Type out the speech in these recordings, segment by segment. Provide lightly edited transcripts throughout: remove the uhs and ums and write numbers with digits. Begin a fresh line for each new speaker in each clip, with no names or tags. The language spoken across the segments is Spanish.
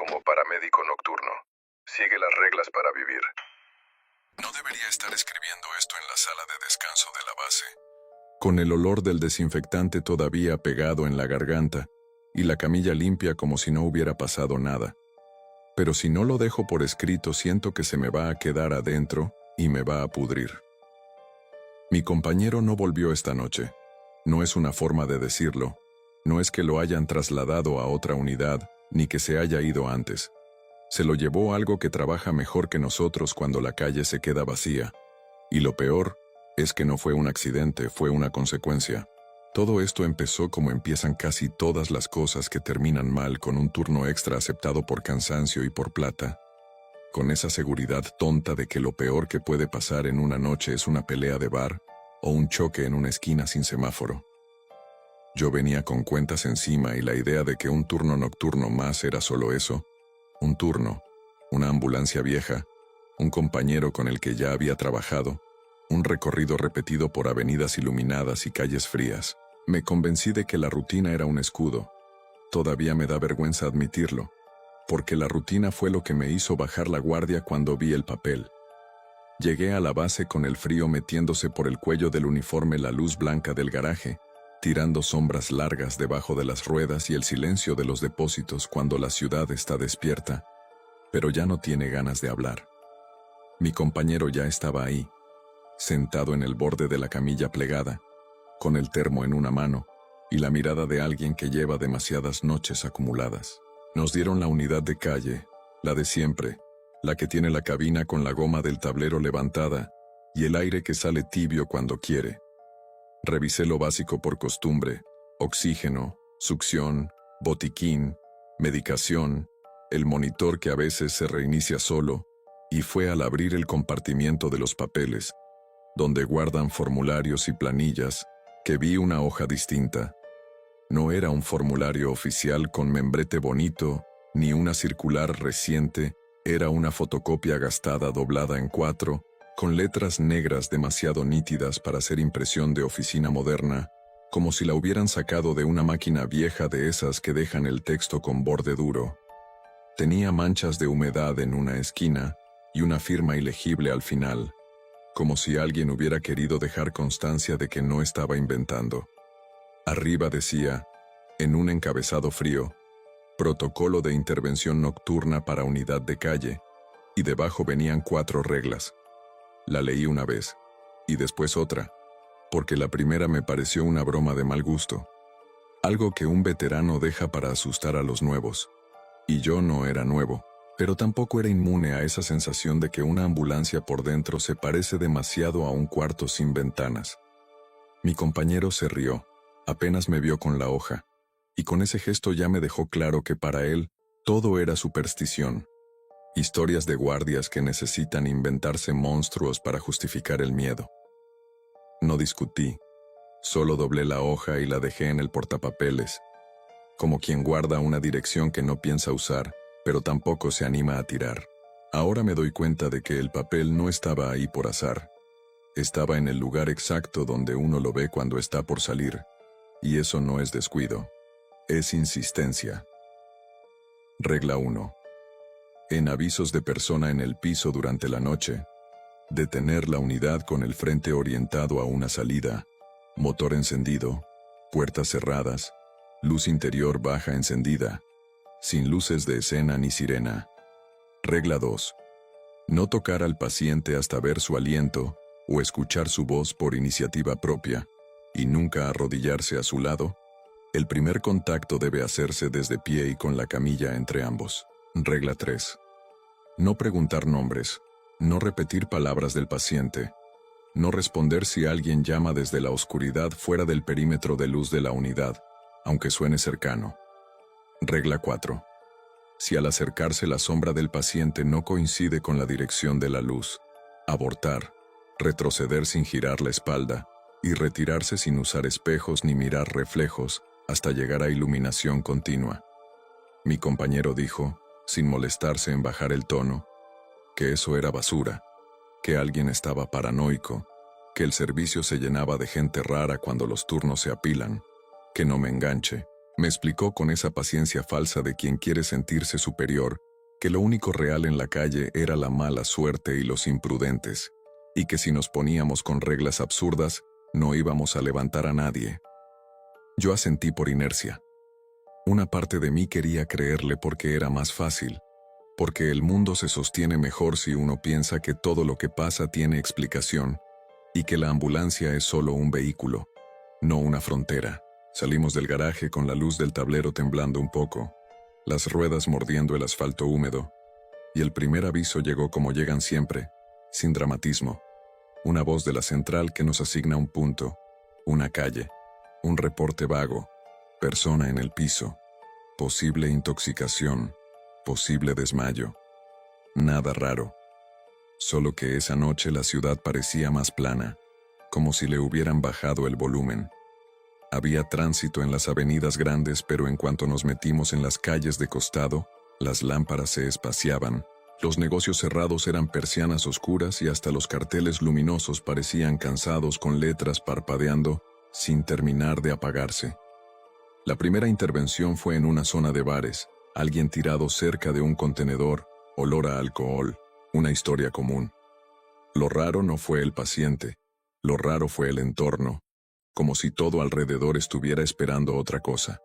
como paramédico nocturno. Sigue las reglas para vivir.
No debería estar escribiendo esto en la sala de descanso de la base. Con el olor del desinfectante todavía pegado en la garganta y la camilla limpia como si no hubiera pasado nada. Pero si no lo dejo por escrito, siento que se me va a quedar adentro y me va a pudrir. Mi compañero no volvió esta noche. No es una forma de decirlo. No es que lo hayan trasladado a otra unidad, ni que se haya ido antes. Se lo llevó algo que trabaja mejor que nosotros cuando la calle se queda vacía. Y lo peor es que no fue un accidente, fue una consecuencia. Todo esto empezó como empiezan casi todas las cosas que terminan mal, con un turno extra aceptado por cansancio y por plata. Con esa seguridad tonta de que lo peor que puede pasar en una noche es una pelea de bar o un choque en una esquina sin semáforo. Yo venía con cuentas encima y la idea de que un turno nocturno más era solo eso. Un turno, una ambulancia vieja, un compañero con el que ya había trabajado, un recorrido repetido por avenidas iluminadas y calles frías. Me convencí de que la rutina era un escudo. Todavía me da vergüenza admitirlo, porque la rutina fue lo que me hizo bajar la guardia cuando vi el papel. Llegué a la base con el frío metiéndose por el cuello del uniforme, la luz blanca del garaje, tirando sombras largas debajo de las ruedas y el silencio de los depósitos cuando la ciudad está despierta, pero ya no tiene ganas de hablar. Mi compañero ya estaba ahí, sentado en el borde de la camilla plegada, con el termo en una mano y la mirada de alguien que lleva demasiadas noches acumuladas. Nos dieron la unidad de calle, la de siempre, la que tiene la cabina con la goma del tablero levantada y el aire que sale tibio cuando quiere. Revisé lo básico por costumbre: oxígeno, succión, botiquín, medicación, el monitor que a veces se reinicia solo, y fue al abrir el compartimiento de los papeles, donde guardan formularios y planillas, que vi una hoja distinta. No era un formulario oficial con membrete bonito, ni una circular reciente, era una fotocopia gastada doblada en 4, con letras negras demasiado nítidas para ser impresión de oficina moderna, como si la hubieran sacado de una máquina vieja de esas que dejan el texto con borde duro. Tenía manchas de humedad en una esquina y una firma ilegible al final, como si alguien hubiera querido dejar constancia de que no estaba inventando. Arriba decía, en un encabezado frío, Protocolo de intervención nocturna para unidad de calle, y debajo venían 4 reglas. La leí una vez, y después otra, porque la primera me pareció una broma de mal gusto. Algo que un veterano deja para asustar a los nuevos. Y yo no era nuevo, pero tampoco era inmune a esa sensación de que una ambulancia por dentro se parece demasiado a un cuarto sin ventanas. Mi compañero se rió, apenas me vio con la hoja, y con ese gesto ya me dejó claro que para él todo era superstición. Historias de guardias que necesitan inventarse monstruos para justificar el miedo. No discutí, solo doblé la hoja y la dejé en el portapapeles, como quien guarda una dirección que no piensa usar, pero tampoco se anima a tirar. Ahora me doy cuenta de que el papel no estaba ahí por azar. Estaba en el lugar exacto donde uno lo ve cuando está por salir, y eso no es descuido, es insistencia. Regla 1. En avisos de persona en el piso durante la noche, detener la unidad con el frente orientado a una salida, motor encendido, puertas cerradas, luz interior baja encendida, sin luces de escena ni sirena. Regla 2. No tocar al paciente hasta ver su aliento o escuchar su voz por iniciativa propia, y nunca arrodillarse a su lado. El primer contacto debe hacerse desde pie y con la camilla entre ambos. Regla 3. No preguntar nombres, no repetir palabras del paciente, no responder si alguien llama desde la oscuridad fuera del perímetro de luz de la unidad, aunque suene cercano. Regla 4. Si al acercarse la sombra del paciente no coincide con la dirección de la luz, abortar, retroceder sin girar la espalda y retirarse sin usar espejos ni mirar reflejos hasta llegar a iluminación continua. Mi compañero dijo, sin molestarse en bajar el tono, que eso era basura, que alguien estaba paranoico, que el servicio se llenaba de gente rara cuando los turnos se apilan, que no me enganche. Me explicó con esa paciencia falsa de quien quiere sentirse superior que lo único real en la calle era la mala suerte y los imprudentes, y que si nos poníamos con reglas absurdas, no íbamos a levantar a nadie. Yo asentí por inercia. Una parte de mí quería creerle porque era más fácil, porque el mundo se sostiene mejor si uno piensa que todo lo que pasa tiene explicación, y que la ambulancia es solo un vehículo, no una frontera. Salimos del garaje con la luz del tablero temblando un poco, las ruedas mordiendo el asfalto húmedo, y el primer aviso llegó como llegan siempre, sin dramatismo. Una voz de la central que nos asigna un punto, una calle, un reporte vago, persona en el piso, posible intoxicación, posible desmayo. Nada raro. Solo que esa noche la ciudad parecía más plana, como si le hubieran bajado el volumen. Había tránsito en las avenidas grandes, pero en cuanto nos metimos en las calles de costado, las lámparas se espaciaban, los negocios cerrados eran persianas oscuras y hasta los carteles luminosos parecían cansados con letras parpadeando sin terminar de apagarse. La primera intervención fue en una zona de bares, alguien tirado cerca de un contenedor, olor a alcohol, una historia común. Lo raro no fue el paciente, lo raro fue el entorno, como si todo alrededor estuviera esperando otra cosa.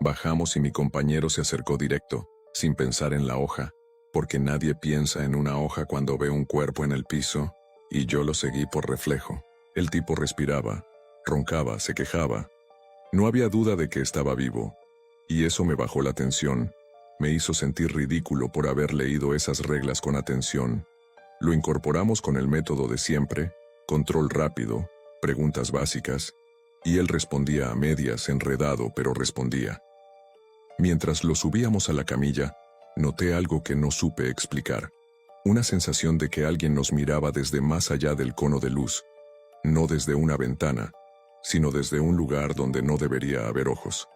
Bajamos y mi compañero se acercó directo, sin pensar en la hoja, porque nadie piensa en una hoja cuando ve un cuerpo en el piso, y yo lo seguí por reflejo. El tipo respiraba, roncaba, se quejaba. No había duda de que estaba vivo, y eso me bajó la tensión, me hizo sentir ridículo por haber leído esas reglas con atención. Lo incorporamos con el método de siempre, control rápido, preguntas básicas, y él respondía a medias, enredado, pero respondía. Mientras lo subíamos a la camilla, noté algo que no supe explicar. Una sensación de que alguien nos miraba desde más allá del cono de luz, no desde una ventana, sino desde un lugar donde no debería haber ojos.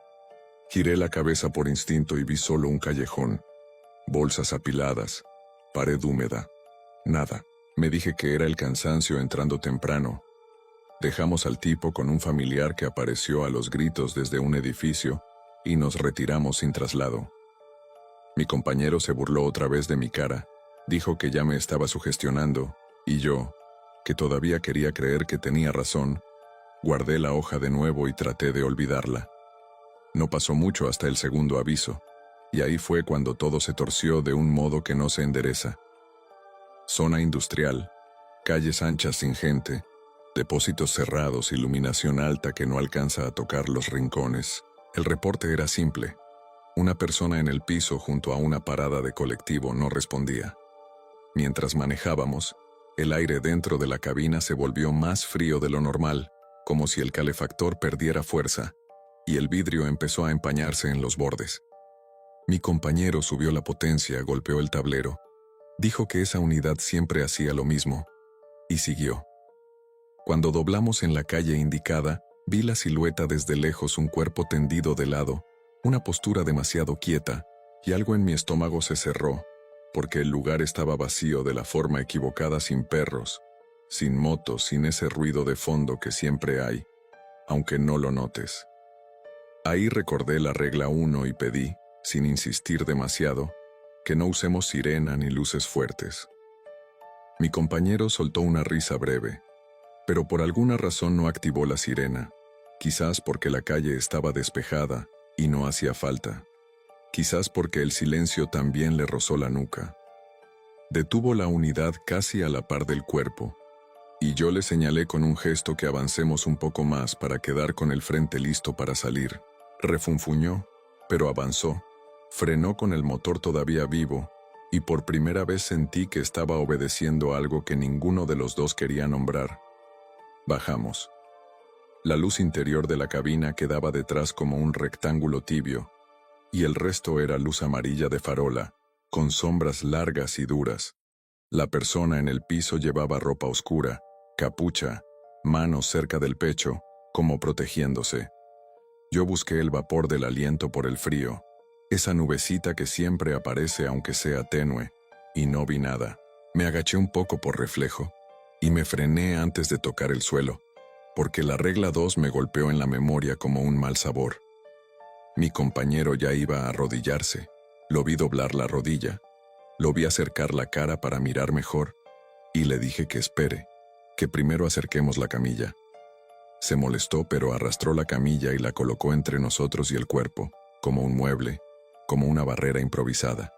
Giré la cabeza por instinto y vi solo un callejón, bolsas apiladas, pared húmeda, nada. Me dije que era el cansancio entrando temprano. Dejamos al tipo con un familiar que apareció a los gritos desde un edificio y nos retiramos sin traslado. Mi compañero se burló otra vez de mi cara, dijo que ya me estaba sugestionando, y yo, que todavía quería creer que tenía razón, guardé la hoja de nuevo y traté de olvidarla. No pasó mucho hasta el segundo aviso, y ahí fue cuando todo se torció de un modo que no se endereza. Zona industrial, calles anchas sin gente, depósitos cerrados, iluminación alta que no alcanza a tocar los rincones. El reporte era simple. Una persona en el piso junto a una parada de colectivo no respondía. Mientras manejábamos, el aire dentro de la cabina se volvió más frío de lo normal, como si el calefactor perdiera fuerza, y el vidrio empezó a empañarse en los bordes. Mi compañero subió la potencia, golpeó el tablero, dijo que esa unidad siempre hacía lo mismo, y siguió. Cuando doblamos en la calle indicada, vi la silueta desde lejos, un cuerpo tendido de lado, una postura demasiado quieta, y algo en mi estómago se cerró, porque el lugar estaba vacío de la forma equivocada, sin perros, sin motos, sin ese ruido de fondo que siempre hay, aunque no lo notes. Ahí recordé la regla 1 y pedí, sin insistir demasiado, que no usemos sirena ni luces fuertes. Mi compañero soltó una risa breve, pero por alguna razón no activó la sirena, quizás porque la calle estaba despejada y no hacía falta, quizás porque el silencio también le rozó la nuca. Detuvo la unidad casi a la par del cuerpo, y yo le señalé con un gesto que avancemos un poco más para quedar con el frente listo para salir. Refunfuñó, pero avanzó, frenó con el motor todavía vivo, y por primera vez sentí que estaba obedeciendo algo que ninguno de los dos quería nombrar. Bajamos. La luz interior de la cabina quedaba detrás como un rectángulo tibio, y el resto era luz amarilla de farola, con sombras largas y duras. La persona en el piso llevaba ropa oscura, capucha, manos cerca del pecho, como protegiéndose. Yo busqué el vapor del aliento por el frío, esa nubecita que siempre aparece aunque sea tenue, y no vi nada. Me agaché un poco por reflejo, y me frené antes de tocar el suelo, porque la regla 2 me golpeó en la memoria como un mal sabor. Mi compañero ya iba a arrodillarse. Lo vi doblar la rodilla. Lo vi acercar la cara para mirar mejor. Y le dije que espere, que primero acerquemos la camilla. Se molestó, pero arrastró la camilla y la colocó entre nosotros y el cuerpo, como un mueble, como una barrera improvisada.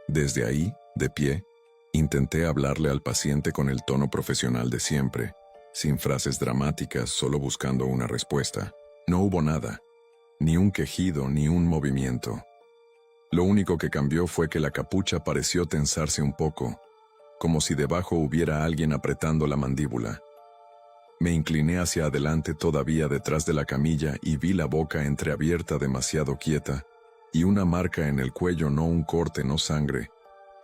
Desde ahí, de pie, intenté hablarle al paciente con el tono profesional de siempre, sin frases dramáticas, solo buscando una respuesta. No hubo nada, ni un quejido, ni un movimiento. Lo único que cambió fue que la capucha pareció tensarse un poco, como si debajo hubiera alguien apretando la mandíbula. Me incliné hacia adelante todavía detrás de la camilla y vi la boca entreabierta demasiado quieta, y una marca en el cuello, no un corte, no sangre,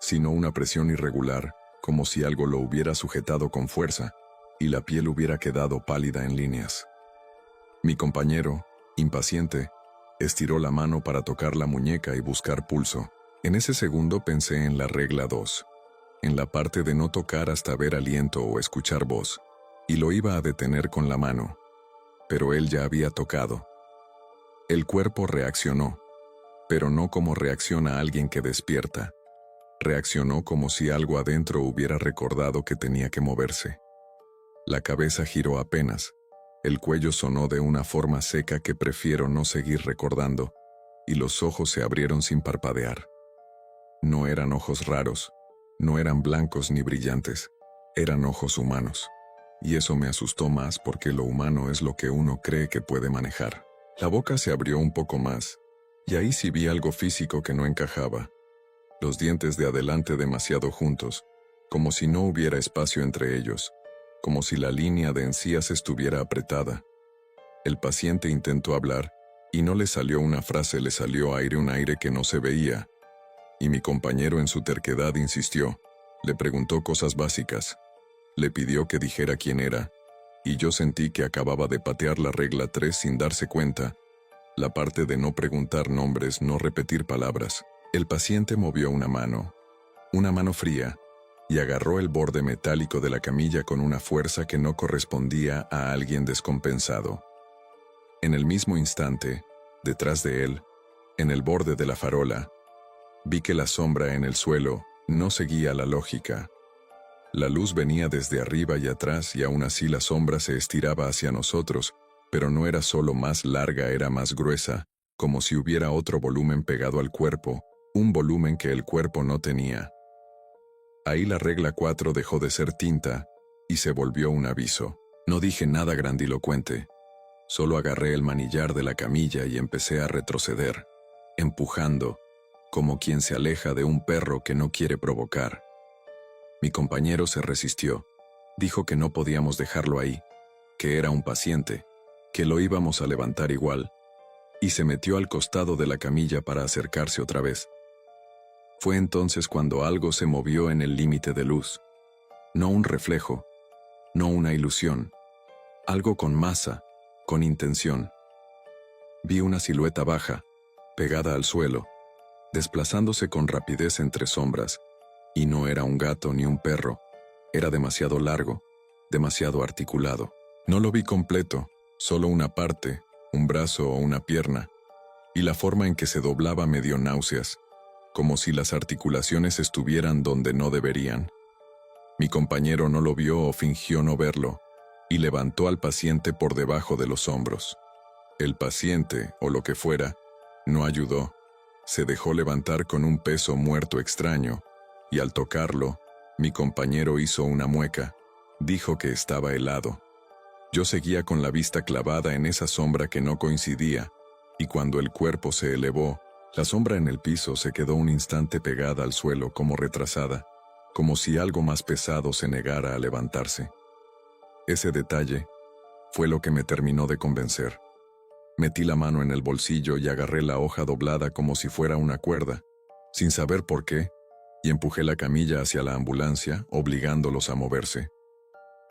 sino una presión irregular, como si algo lo hubiera sujetado con fuerza, y la piel hubiera quedado pálida en líneas. Mi compañero, impaciente, estiró la mano para tocar la muñeca y buscar pulso. En ese segundo pensé en la regla 2, en la parte de no tocar hasta ver aliento o escuchar voz, y lo iba a detener con la mano. Pero él ya había tocado. El cuerpo reaccionó, pero no como reacciona alguien que despierta. Reaccionó como si algo adentro hubiera recordado que tenía que moverse. La cabeza giró apenas. El cuello sonó de una forma seca que prefiero no seguir recordando, y los ojos se abrieron sin parpadear. No eran ojos raros, no eran blancos ni brillantes, eran ojos humanos. Y eso me asustó más porque lo humano es lo que uno cree que puede manejar. La boca se abrió un poco más, y ahí sí vi algo físico que no encajaba. Los dientes de adelante demasiado juntos, como si no hubiera espacio entre ellos, como si la línea de encías estuviera apretada. El paciente intentó hablar, y no le salió una frase, le salió aire, un aire que no se veía. Y mi compañero en su terquedad insistió, le preguntó cosas básicas. Le pidió que dijera quién era, y yo sentí que acababa de patear la regla 3 sin darse cuenta, la parte de no preguntar nombres, no repetir palabras. El paciente movió una mano fría, y agarró el borde metálico de la camilla con una fuerza que no correspondía a alguien descompensado. En el mismo instante, detrás de él, en el borde de la farola, vi que la sombra en el suelo no seguía la lógica. La luz venía desde arriba y atrás y aún así la sombra se estiraba hacia nosotros, pero no era solo más larga, era más gruesa, como si hubiera otro volumen pegado al cuerpo, un volumen que el cuerpo no tenía. Ahí la regla 4 dejó de ser tinta y se volvió un aviso. No dije nada grandilocuente, solo agarré el manillar de la camilla y empecé a retroceder, empujando, como quien se aleja de un perro que no quiere provocar. Mi compañero se resistió, dijo que no podíamos dejarlo ahí, que era un paciente, que lo íbamos a levantar igual, y se metió al costado de la camilla para acercarse otra vez. Fue entonces cuando algo se movió en el límite de luz. No un reflejo, no una ilusión, algo con masa, con intención. Vi una silueta baja, pegada al suelo, desplazándose con rapidez entre sombras, y no era un gato ni un perro, era demasiado largo, demasiado articulado. No lo vi completo, solo una parte, un brazo o una pierna, y la forma en que se doblaba me dio náuseas, como si las articulaciones estuvieran donde no deberían. Mi compañero no lo vio o fingió no verlo, y levantó al paciente por debajo de los hombros. El paciente, o lo que fuera, no ayudó. Se dejó levantar con un peso muerto extraño, y al tocarlo, mi compañero hizo una mueca. Dijo que estaba helado. Yo seguía con la vista clavada en esa sombra que no coincidía, y cuando el cuerpo se elevó, la sombra en el piso se quedó un instante pegada al suelo como retrasada, como si algo más pesado se negara a levantarse. Ese detalle fue lo que me terminó de convencer. Metí la mano en el bolsillo y agarré la hoja doblada como si fuera una cuerda, sin saber por qué, y empujé la camilla hacia la ambulancia, obligándolos a moverse.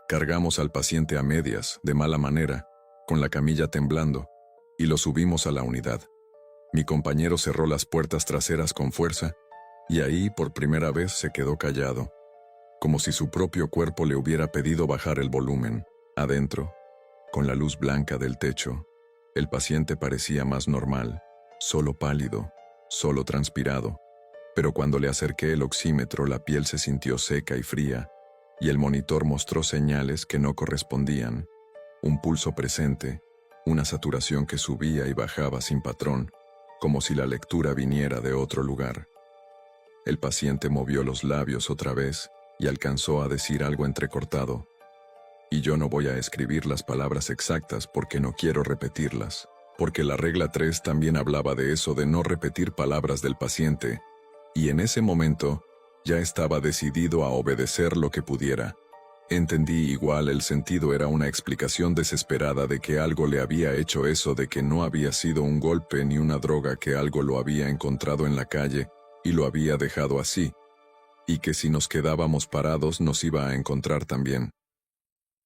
Cargamos al paciente a medias, de mala manera, con la camilla temblando, y lo subimos a la unidad. Mi compañero cerró las puertas traseras con fuerza, y ahí por primera vez se quedó callado, como si su propio cuerpo le hubiera pedido bajar el volumen. Adentro, con la luz blanca del techo, el paciente parecía más normal, solo pálido, solo transpirado. Pero cuando le acerqué el oxímetro, la piel se sintió seca y fría, y el monitor mostró señales que no correspondían. Un pulso presente, una saturación que subía y bajaba sin patrón, como si la lectura viniera de otro lugar. El paciente movió los labios otra vez y alcanzó a decir algo entrecortado. Y yo no voy a escribir las palabras exactas porque no quiero repetirlas, porque la regla 3 también hablaba de eso, de no repetir palabras del paciente, y en ese momento ya estaba decidido a obedecer lo que pudiera. Entendí igual, el sentido era una explicación desesperada de que algo le había hecho eso, de que no había sido un golpe ni una droga, que algo lo había encontrado en la calle y lo había dejado así, y que si nos quedábamos parados nos iba a encontrar también.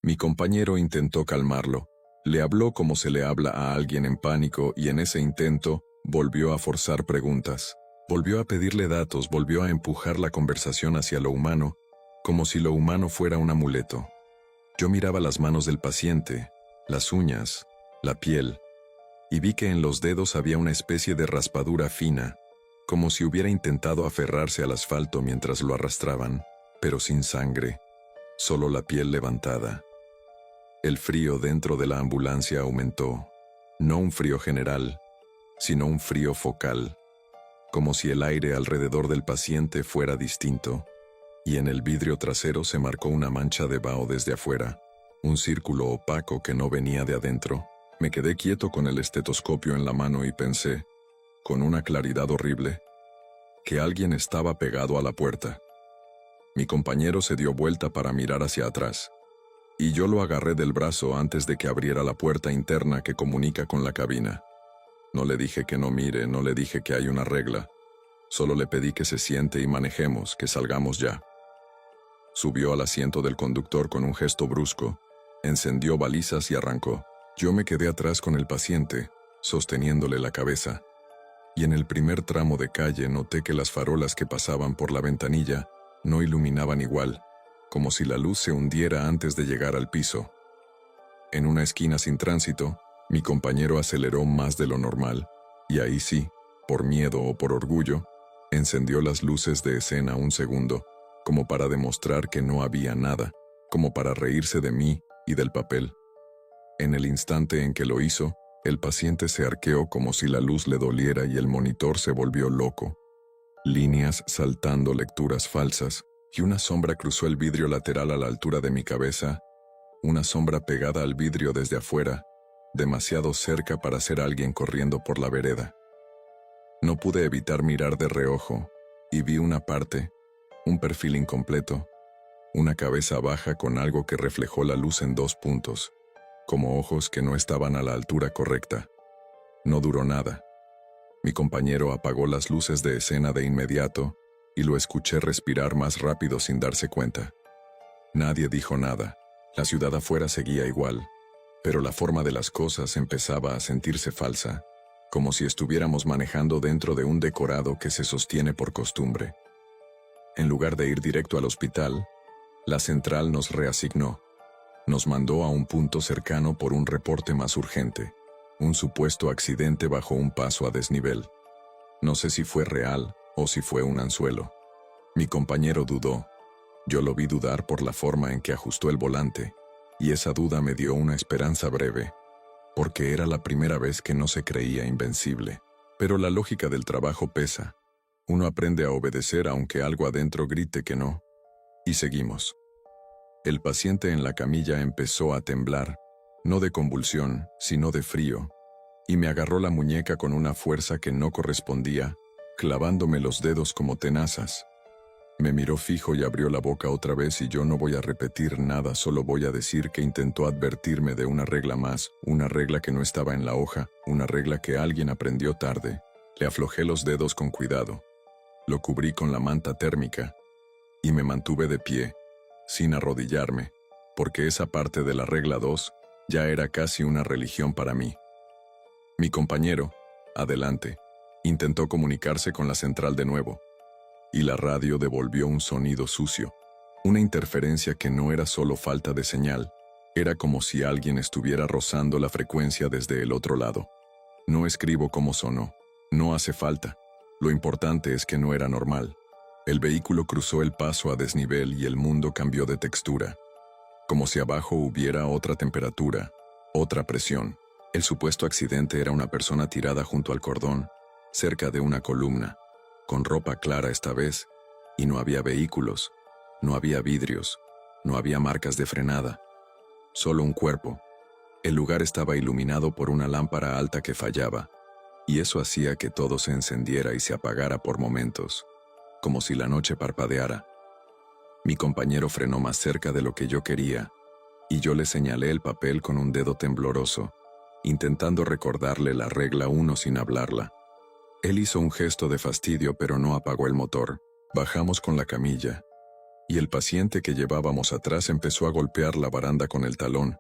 Mi compañero intentó calmarlo, le habló como se le habla a alguien en pánico, y en ese intento volvió a forzar preguntas, volvió a pedirle datos, volvió a empujar la conversación hacia lo humano, como si lo humano fuera un amuleto. Yo miraba las manos del paciente, las uñas, la piel, y vi que en los dedos había una especie de raspadura fina, como si hubiera intentado aferrarse al asfalto mientras lo arrastraban, pero sin sangre, solo la piel levantada. El frío dentro de la ambulancia aumentó, no un frío general, sino un frío focal, como si el aire alrededor del paciente fuera distinto, y en el vidrio trasero se marcó una mancha de vaho desde afuera, un círculo opaco que no venía de adentro. Me quedé quieto con el estetoscopio en la mano y pensé, con una claridad horrible, que alguien estaba pegado a la puerta. Mi compañero se dio vuelta para mirar hacia atrás, y yo lo agarré del brazo antes de que abriera la puerta interna que comunica con la cabina. No le dije que no mire, no le dije que hay una regla, solo le pedí que se siente y manejemos, que salgamos ya. Subió al asiento del conductor con un gesto brusco, encendió balizas y arrancó. Yo me quedé atrás con el paciente, sosteniéndole la cabeza, y en el primer tramo de calle noté que las farolas que pasaban por la ventanilla no iluminaban igual, como si la luz se hundiera antes de llegar al piso. En una esquina sin tránsito, mi compañero aceleró más de lo normal, y ahí sí, por miedo o por orgullo, encendió las luces de escena un segundo, como para demostrar que no había nada, como para reírse de mí y del papel. En el instante en que lo hizo, el paciente se arqueó como si la luz le doliera y el monitor se volvió loco. Líneas saltando, lecturas falsas, y una sombra cruzó el vidrio lateral a la altura de mi cabeza, una sombra pegada al vidrio desde afuera, demasiado cerca para ser alguien corriendo por la vereda. No pude evitar mirar de reojo, y vi una parte, un perfil incompleto, una cabeza baja con algo que reflejó la luz en 2 puntos, como ojos que no estaban a la altura correcta. No duró nada. Mi compañero apagó las luces de escena de inmediato y lo escuché respirar más rápido sin darse cuenta. Nadie dijo nada. La ciudad afuera seguía igual, pero la forma de las cosas empezaba a sentirse falsa, como si estuviéramos manejando dentro de un decorado que se sostiene por costumbre. En lugar de ir directo al hospital, la central nos reasignó. Nos mandó a un punto cercano por un reporte más urgente, un supuesto accidente bajo un paso a desnivel. No sé si fue real o si fue un anzuelo. Mi compañero dudó. Yo lo vi dudar por la forma en que ajustó el volante, y esa duda me dio una esperanza breve, porque era la primera vez que no se creía invencible. Pero la lógica del trabajo pesa. Uno aprende a obedecer aunque algo adentro grite que no. Y seguimos. El paciente en la camilla empezó a temblar, no de convulsión, sino de frío, y me agarró la muñeca con una fuerza que no correspondía, clavándome los dedos como tenazas. Me miró fijo y abrió la boca otra vez, y yo no voy a repetir nada, solo voy a decir que intentó advertirme de una regla más, una regla que no estaba en la hoja, una regla que alguien aprendió tarde. Le aflojé los dedos con cuidado. Lo cubrí con la manta térmica, y me mantuve de pie, sin arrodillarme, porque esa parte de la regla 2 ya era casi una religión para mí. Mi compañero, adelante, intentó comunicarse con la central de nuevo, y la radio devolvió un sonido sucio, una interferencia que no era solo falta de señal, era como si alguien estuviera rozando la frecuencia desde el otro lado. No escribo cómo sonó, No hace falta. Lo importante es que no era normal. El vehículo cruzó el paso a desnivel y el mundo cambió de textura. Como si abajo hubiera otra temperatura, otra presión. El supuesto accidente era una persona tirada junto al cordón, cerca de una columna, con ropa clara esta vez, y no había vehículos, no había vidrios, no había marcas de frenada. Solo un cuerpo. El lugar estaba iluminado por una lámpara alta que fallaba, y eso hacía que todo se encendiera y se apagara por momentos, como si la noche parpadeara. Mi compañero frenó más cerca de lo que yo quería, y yo le señalé el papel con un dedo tembloroso, intentando recordarle la regla 1 sin hablarla. Él hizo un gesto de fastidio, pero no apagó el motor. Bajamos con la camilla, y el paciente que llevábamos atrás empezó a golpear la baranda con el talón,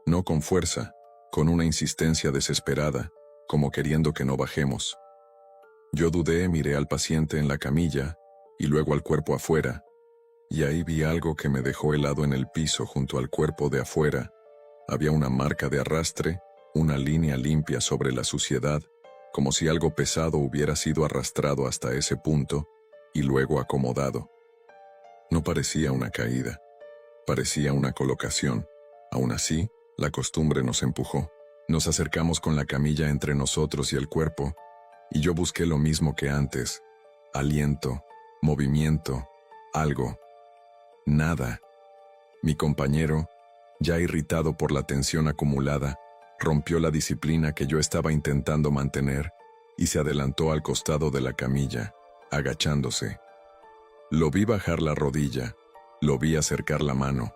no con fuerza, con una insistencia desesperada, como queriendo que no bajemos. Yo dudé, miré al paciente en la camilla, y luego al cuerpo afuera, y ahí vi algo que me dejó helado en el piso junto al cuerpo de afuera. Había una marca de arrastre, una línea limpia sobre la suciedad, como si algo pesado hubiera sido arrastrado hasta ese punto y luego acomodado. No parecía una caída, parecía una colocación. Aún así, la costumbre nos empujó. Nos acercamos con la camilla entre nosotros y el cuerpo, y yo busqué lo mismo que antes: aliento, movimiento, algo. Nada. Mi compañero, ya irritado por la tensión acumulada, rompió la disciplina que yo estaba intentando mantener y se adelantó al costado de la camilla, agachándose. Lo vi bajar la rodilla, lo vi acercar la mano.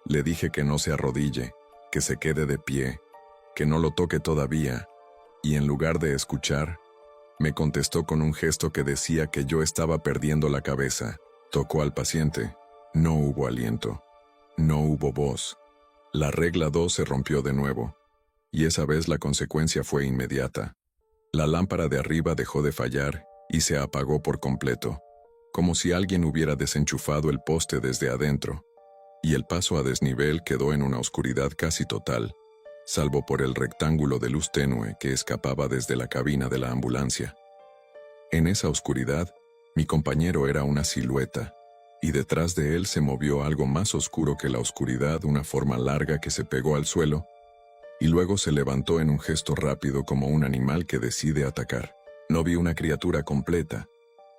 Le dije que no se arrodille, que se quede de pie, que no lo toque todavía, y en lugar de escuchar, me contestó con un gesto que decía que yo estaba perdiendo la cabeza. Tocó al paciente. No hubo aliento. No hubo voz. La regla 2 se rompió de nuevo, y esa vez la consecuencia fue inmediata. La lámpara de arriba dejó de fallar y se apagó por completo, como si alguien hubiera desenchufado el poste desde adentro, y el paso a desnivel quedó en una oscuridad casi total, salvo por el rectángulo de luz tenue que escapaba desde la cabina de la ambulancia. En esa oscuridad, mi compañero era una silueta, y detrás de él se movió algo más oscuro que la oscuridad, una forma larga que se pegó al suelo, y luego se levantó en un gesto rápido como un animal que decide atacar. No vi una criatura completa,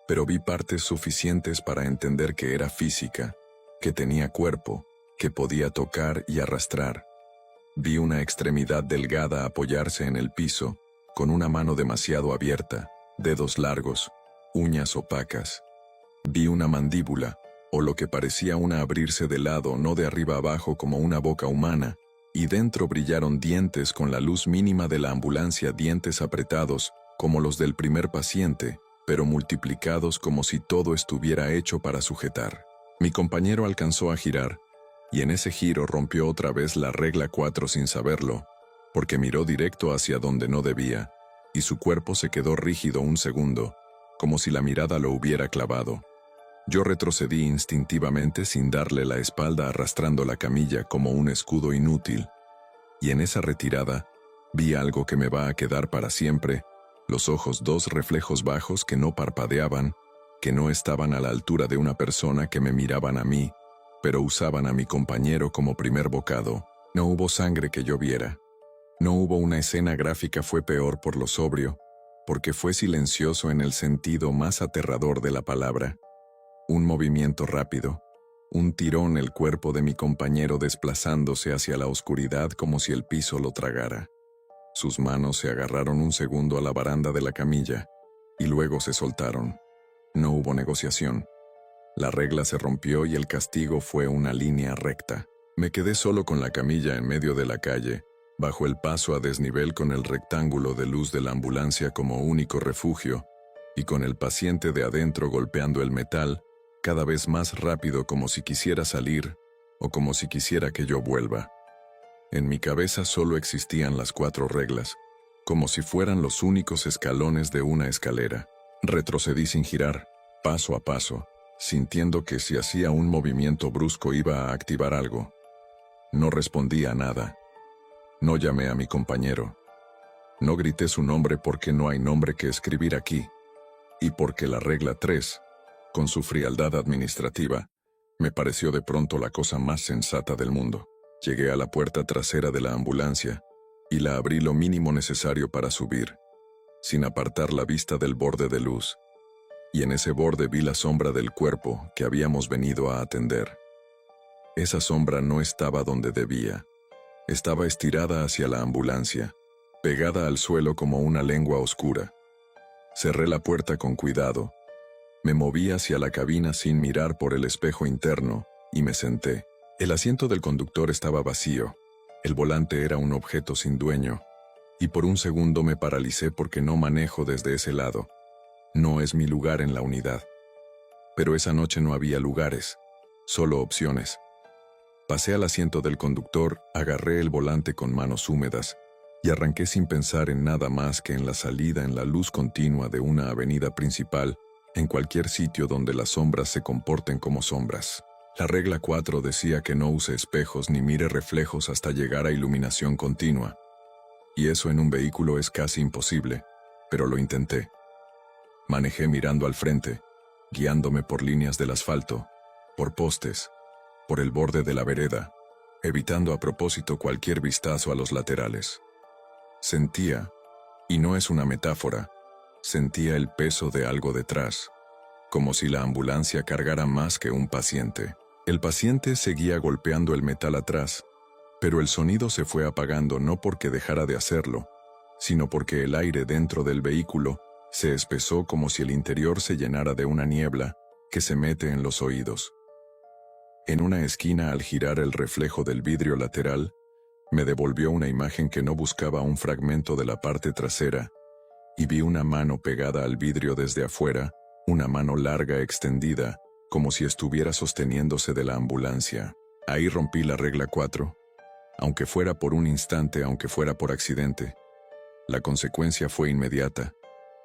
pero vi partes suficientes para entender que era física, que tenía cuerpo, que podía tocar y arrastrar. Vi una extremidad delgada apoyarse en el piso, con una mano demasiado abierta, dedos largos, uñas opacas. Vi una mandíbula, o lo que parecía una abrirse de lado, no de arriba abajo como una boca humana, y dentro brillaron dientes con la luz mínima de la ambulancia, dientes apretados, como los del primer paciente, pero multiplicados como si todo estuviera hecho para sujetar. Mi compañero alcanzó a girar, y en ese giro rompió otra vez la regla 4 sin saberlo, porque miró directo hacia donde no debía, y su cuerpo se quedó rígido un segundo, como si la mirada lo hubiera clavado. Yo retrocedí instintivamente sin darle la espalda, arrastrando la camilla como un escudo inútil, y en esa retirada vi algo que me va a quedar para siempre: los ojos, dos reflejos bajos que no parpadeaban, que no estaban a la altura de una persona, que me miraban a mí, pero usaban a mi compañero como primer bocado. No hubo sangre que yo viera. No hubo una escena gráfica, fue peor por lo sobrio, porque fue silencioso en el sentido más aterrador de la palabra. Un movimiento rápido, un tirón, el cuerpo de mi compañero desplazándose hacia la oscuridad como si el piso lo tragara. Sus manos se agarraron un segundo a la baranda de la camilla, y luego se soltaron. No hubo negociación. La regla se rompió y el castigo fue una línea recta. Me quedé solo con la camilla en medio de la calle, bajo el paso a desnivel, con el rectángulo de luz de la ambulancia como único refugio, y con el paciente de adentro golpeando el metal, cada vez más rápido, como si quisiera salir, o como si quisiera que yo vuelva. En mi cabeza solo existían las 4 reglas, como si fueran los únicos escalones de una escalera. Retrocedí sin girar, paso a paso, sintiendo que si hacía un movimiento brusco iba a activar algo. No respondí a nada. No llamé a mi compañero. No grité su nombre porque no hay nombre que escribir aquí, y porque la regla 3, con su frialdad administrativa, me pareció de pronto la cosa más sensata del mundo. Llegué a la puerta trasera de la ambulancia y la abrí lo mínimo necesario para subir, sin apartar la vista del borde de luz, y en ese borde vi la sombra del cuerpo que habíamos venido a atender. Esa sombra no estaba donde debía. Estaba estirada hacia la ambulancia, pegada al suelo como una lengua oscura. Cerré la puerta con cuidado. Me moví hacia la cabina sin mirar por el espejo interno y me senté. El asiento del conductor estaba vacío. El volante era un objeto sin dueño. Y por un segundo me paralicé porque no manejo desde ese lado. No es mi lugar en la unidad. Pero esa noche no había lugares, solo opciones. Pasé al asiento del conductor, agarré el volante con manos húmedas y arranqué sin pensar en nada más que en la salida en la luz continua de una avenida principal, en cualquier sitio donde las sombras se comporten como sombras. La regla 4 decía que no use espejos ni mire reflejos hasta llegar a iluminación continua. Y eso en un vehículo es casi imposible, pero lo intenté. Manejé mirando al frente, guiándome por líneas del asfalto, por postes, por el borde de la vereda, evitando a propósito cualquier vistazo a los laterales. Sentía, y no es una metáfora, sentía el peso de algo detrás, como si la ambulancia cargara más que un paciente. El paciente seguía golpeando el metal atrás, pero el sonido se fue apagando no porque dejara de hacerlo, sino porque el aire dentro del vehículo se espesó como si el interior se llenara de una niebla que se mete en los oídos. En una esquina, al girar el reflejo del vidrio lateral, me devolvió una imagen que no buscaba un fragmento de la parte trasera, y vi una mano pegada al vidrio desde afuera, una mano larga extendida, como si estuviera sosteniéndose de la ambulancia. Ahí rompí la regla 4, aunque fuera por un instante, aunque fuera por accidente. La consecuencia fue inmediata,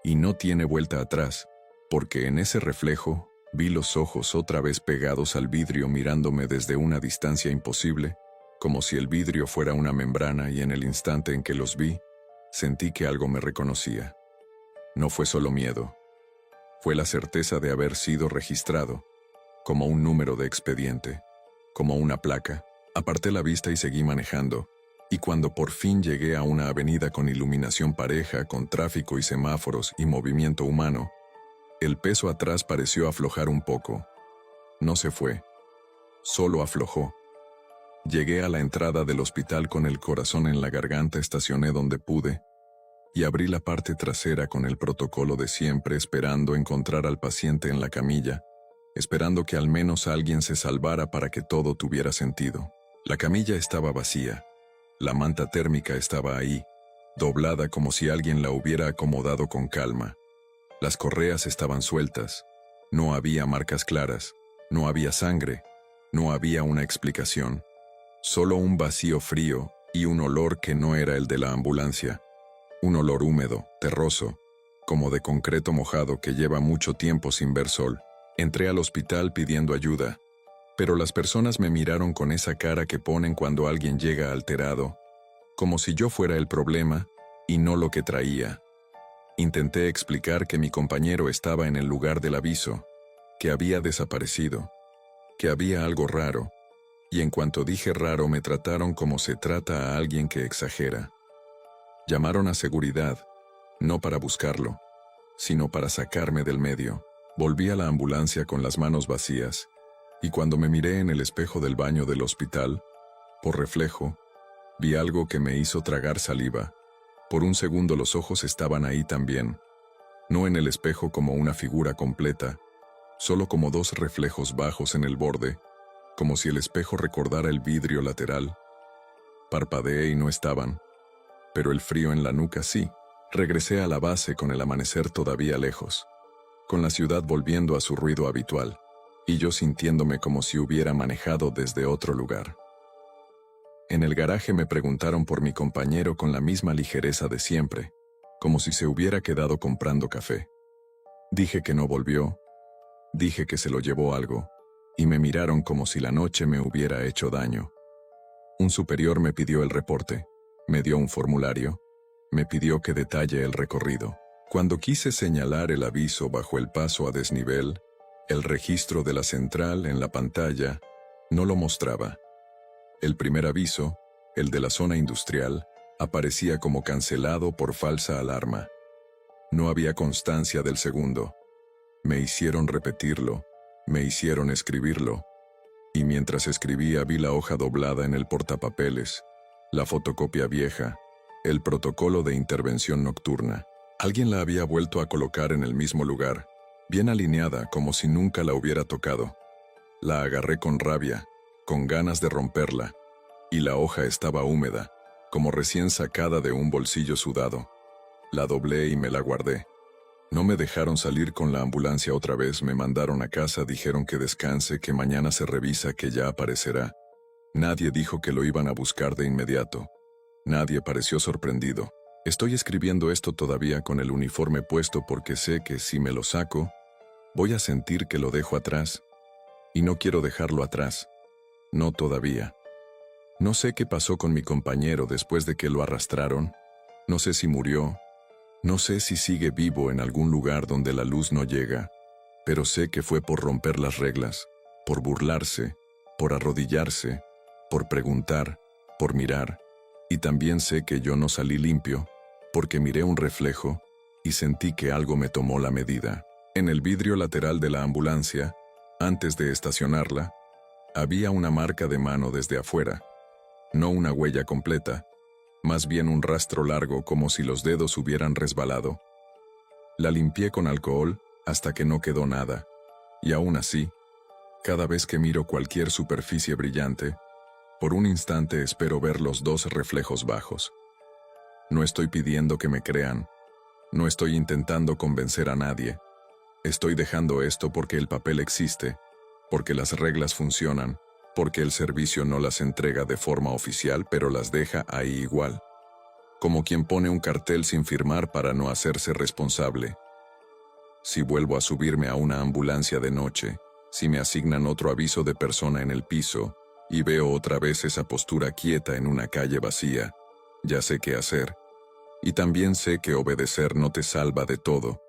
y no tiene vuelta atrás, porque en ese reflejo vi los ojos otra vez pegados al vidrio mirándome desde una distancia imposible, como si el vidrio fuera una membrana, y en el instante en que los vi, sentí que algo me reconocía. No fue solo miedo, fue la certeza de haber sido registrado, como un número de expediente, como una placa. Aparté la vista y seguí manejando, y cuando por fin llegué a una avenida con iluminación pareja, con tráfico y semáforos y movimiento humano, el peso atrás pareció aflojar un poco. No se fue, solo aflojó. Llegué a la entrada del hospital con el corazón en la garganta, estacioné donde pude, y abrí la parte trasera con el protocolo de siempre, esperando encontrar al paciente en la camilla, esperando que al menos alguien se salvara para que todo tuviera sentido. La camilla estaba vacía, la manta térmica estaba ahí, doblada como si alguien la hubiera acomodado con calma. Las correas estaban sueltas, no había marcas claras, no había sangre, no había una explicación, solo un vacío frío y un olor que no era el de la ambulancia. Un olor húmedo, terroso, como de concreto mojado que lleva mucho tiempo sin ver sol. Entré al hospital pidiendo ayuda, pero las personas me miraron con esa cara que ponen cuando alguien llega alterado, como si yo fuera el problema y no lo que traía. Intenté explicar que mi compañero estaba en el lugar del aviso, que había desaparecido, que había algo raro, y en cuanto dije raro me trataron como se trata a alguien que exagera. Llamaron a seguridad, no para buscarlo, sino para sacarme del medio. Volví a la ambulancia con las manos vacías, y cuando me miré en el espejo del baño del hospital, por reflejo, vi algo que me hizo tragar saliva. Por un segundo los ojos estaban ahí también, no en el espejo como una figura completa, solo como dos reflejos bajos en el borde, como si el espejo recordara el vidrio lateral. Parpadeé y no estaban, pero el frío en la nuca sí. Regresé a la base con el amanecer todavía lejos, con la ciudad volviendo a su ruido habitual, y yo sintiéndome como si hubiera manejado desde otro lugar. En el garaje me preguntaron por mi compañero con la misma ligereza de siempre, como si se hubiera quedado comprando café. Dije que no volvió, dije que se lo llevó algo, y me miraron como si la noche me hubiera hecho daño. Un superior me pidió el reporte, me dio un formulario, Me pidió que detalle el recorrido. Cuando quise señalar el aviso bajo el paso a desnivel, el registro de la central en la pantalla no lo mostraba. El primer aviso, el de la zona industrial, aparecía como cancelado por falsa alarma. No había constancia del segundo. Me hicieron repetirlo, me hicieron escribirlo, y mientras escribía vi la hoja doblada en el portapapeles, la fotocopia vieja, el protocolo de intervención nocturna. Alguien la había vuelto a colocar en el mismo lugar, bien alineada como si nunca la hubiera tocado. La agarré con rabia, con ganas de romperla, y la hoja estaba húmeda, como recién sacada de un bolsillo sudado. La doblé y me la guardé. No me dejaron salir con la ambulancia otra vez, me mandaron a casa, dijeron que descanse, que mañana se revisa, que ya aparecerá. Nadie dijo que lo iban a buscar de inmediato. Nadie pareció sorprendido. Estoy escribiendo esto todavía con el uniforme puesto porque sé que si me lo saco, voy a sentir que lo dejo atrás. Y no quiero dejarlo atrás. No todavía. No sé qué pasó con mi compañero después de que lo arrastraron. No sé si murió. No sé si sigue vivo en algún lugar donde la luz no llega. Pero sé que fue por romper las reglas, por burlarse, por arrodillarse, por preguntar, por mirar. Y también sé que yo no salí limpio, porque miré un reflejo y sentí que algo me tomó la medida. En el vidrio lateral de la ambulancia, antes de estacionarla, había una marca de mano desde afuera. No una huella completa, más bien un rastro largo como si los dedos hubieran resbalado. La limpié con alcohol hasta que no quedó nada, y aún así, cada vez que miro cualquier superficie brillante, por un instante espero ver los dos reflejos bajos. No estoy pidiendo que me crean, no estoy intentando convencer a nadie. Estoy dejando esto porque el papel existe, porque las reglas funcionan, porque el servicio no las entrega de forma oficial pero las deja ahí igual. Como quien pone un cartel sin firmar para no hacerse responsable. Si vuelvo a subirme a una ambulancia de noche, si me asignan otro aviso de persona en el piso, y veo otra vez esa postura quieta en una calle vacía, ya sé qué hacer. Y también sé que obedecer no te salva de todo,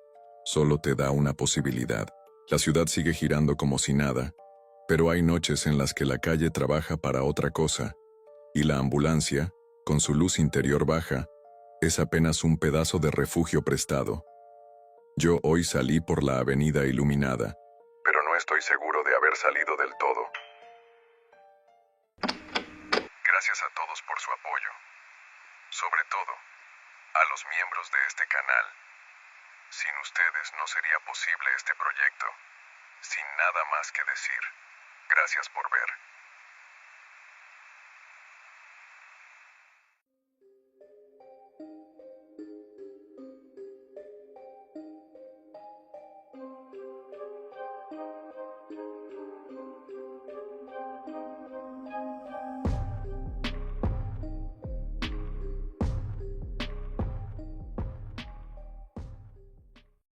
solo te da una posibilidad. La ciudad sigue girando como si nada, pero hay noches en las que la calle trabaja para otra cosa, y la ambulancia, con su luz interior baja, es apenas un pedazo de refugio prestado. Yo hoy salí por la avenida iluminada,
pero no estoy seguro de haber salido del todo. Gracias a todos por su apoyo. Sobre todo, a los miembros de este canal. Sin ustedes no sería posible este proyecto. Sin nada más que decir. Gracias por ver.